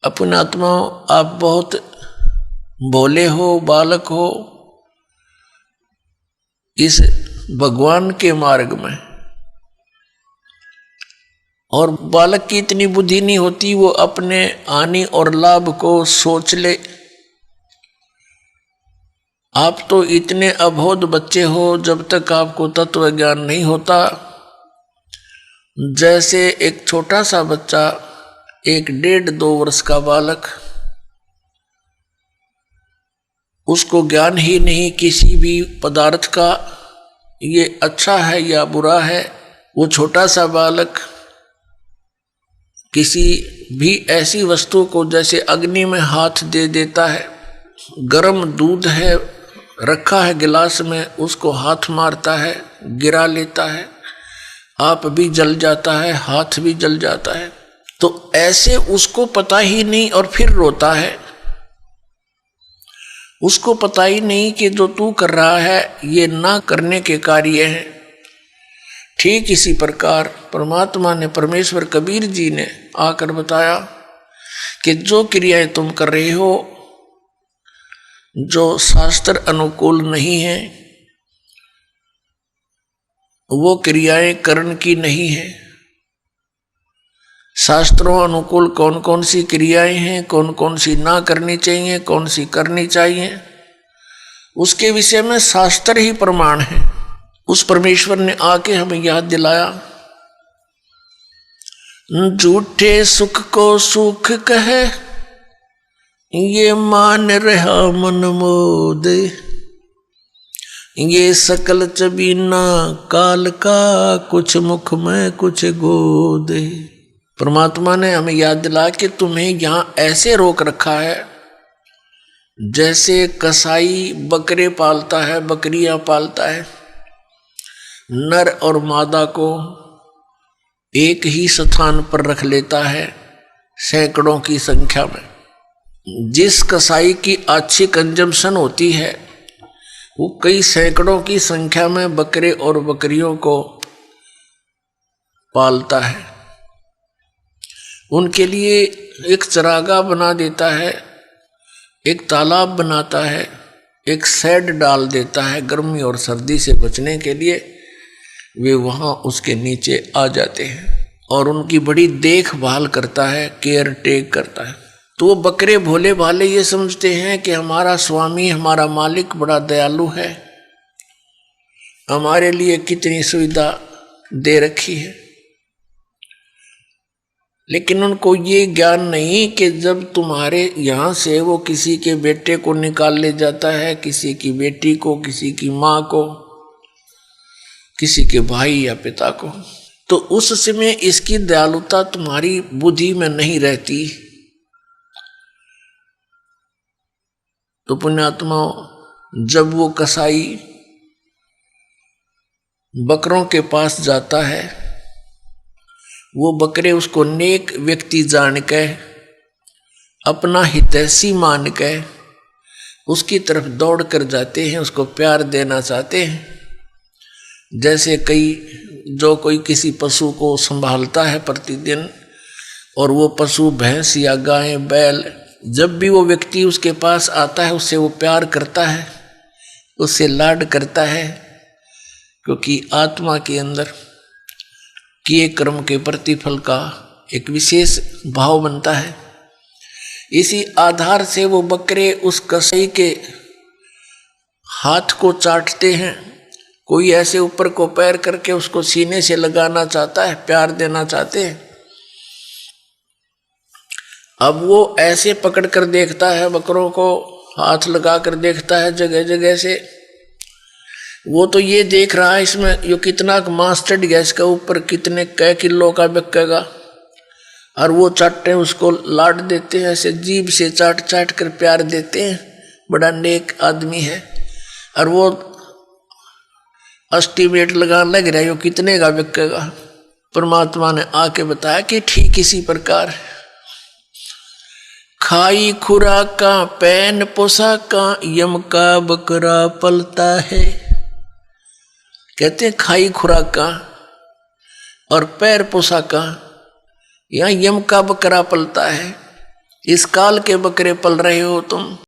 अपने आत्मा आप बहुत भोले हो, बालक हो इस भगवान के मार्ग में, और बालक की इतनी बुद्धि नहीं होती वो अपने हानि और लाभ को सोच ले। आप तो इतने अबोध बच्चे हो जब तक आपको तत्व ज्ञान नहीं होता। जैसे एक छोटा सा बच्चा, एक 1.5-2 वर्ष का बालक, उसको ज्ञान ही नहीं किसी भी पदार्थ का, ये अच्छा है या बुरा है। वो छोटा सा बालक किसी भी ऐसी वस्तु को, जैसे अग्नि में हाथ दे देता है, गर्म दूध है रखा है गिलास में, उसको हाथ मारता है, गिरा लेता है, आप भी जल जाता है, हाथ भी जल जाता है। तो ऐसे उसको पता ही नहीं और फिर रोता है। उसको पता ही नहीं कि जो तू कर रहा है ये ना करने के कार्य है। ठीक इसी प्रकार परमात्मा ने, परमेश्वर कबीर जी ने आकर बताया कि जो क्रियाएं तुम कर रहे हो जो शास्त्र अनुकूल नहीं है, वो क्रियाएं कर्ण की नहीं है। शास्त्रों अनुकूल कौन कौन सी क्रियाएं हैं, कौन कौन सी ना करनी चाहिए, कौन सी करनी चाहिए, उसके विषय में शास्त्र ही प्रमाण है। उस परमेश्वर ने आके हमें याद दिलाया, झूठे सुख को सुख कहे, ये मान रहा मन मोद, ये सकल चबीना काल का, कुछ मुख में कुछ गोद। परमात्मा ने हमें याद दिला कि तुम्हें यहां ऐसे रोक रखा है जैसे कसाई बकरे पालता है, बकरियां पालता है, नर और मादा को एक ही स्थान पर रख लेता है सैकड़ों की संख्या में। जिस कसाई की अच्छी कंजम्पशन होती है वो कई सैकड़ों की संख्या में बकरे और बकरियों को पालता है। उनके लिए एक चरागाह बना देता है, एक तालाब बनाता है, एक शेड डाल देता है। गर्मी और सर्दी से बचने के लिए वे वहाँ उसके नीचे आ जाते हैं और उनकी बड़ी देखभाल करता है, केयर टेक करता है। तो वो बकरे भोले भाले ये समझते हैं कि हमारा स्वामी, हमारा मालिक बड़ा दयालु है, हमारे लिए कितनी सुविधा दे रखी है। लेकिन उनको ये ज्ञान नहीं कि जब तुम्हारे यहाँ से वो किसी के बेटे को निकाल ले जाता है, किसी की बेटी को, किसी की माँ को, किसी के भाई या पिता को, तो उस समय इसकी दयालुता तुम्हारी बुद्धि में नहीं रहती। तो पुण्यात्मा, जब वो कसाई बकरों के पास जाता है, वो बकरे उसको नेक व्यक्ति जान के, अपना हितैषी मान के उसकी तरफ दौड़ कर जाते हैं, उसको प्यार देना चाहते हैं। जैसे कोई किसी पशु को संभालता है प्रतिदिन, और वो पशु भैंस या गाय बैल, जब भी वो व्यक्ति उसके पास आता है उससे वो प्यार करता है, उससे लाड करता है, क्योंकि आत्मा के अंदर किए कर्म के प्रतिफल का एक विशेष भाव बनता है। इसी आधार से वो बकरे उस कसाई के हाथ को चाटते हैं। कोई ऐसे ऊपर को पैर करके उसको सीने से लगाना चाहता है, प्यार देना चाहते हैं। अब वो ऐसे पकड़ कर देखता है, बकरों को हाथ लगा कर देखता है जगह जगह से। वो तो ये देख रहा है इसमें यो कितना मांस चढ़ गया, इसका ऊपर कितने कै किलो का बिकेगा, और वो चाटते उसको लाड देते हैं, ऐसे जीभ से चाट चाट कर प्यार देते हैं। बड़ा नेक आदमी है, और वो एस्टीमेट लगाने लग रहा है यो कितने का बिकेगा। परमात्मा ने आके बताया कि ठीक इसी प्रकार खाई खुराका पैन पोशाका यम का बकरा पलता है। कहते हैं खाई खुराका और पैर पोशाका, यहाँ यम का बकरा पलता है। इस काल के बकरे पल रहे हो तुम।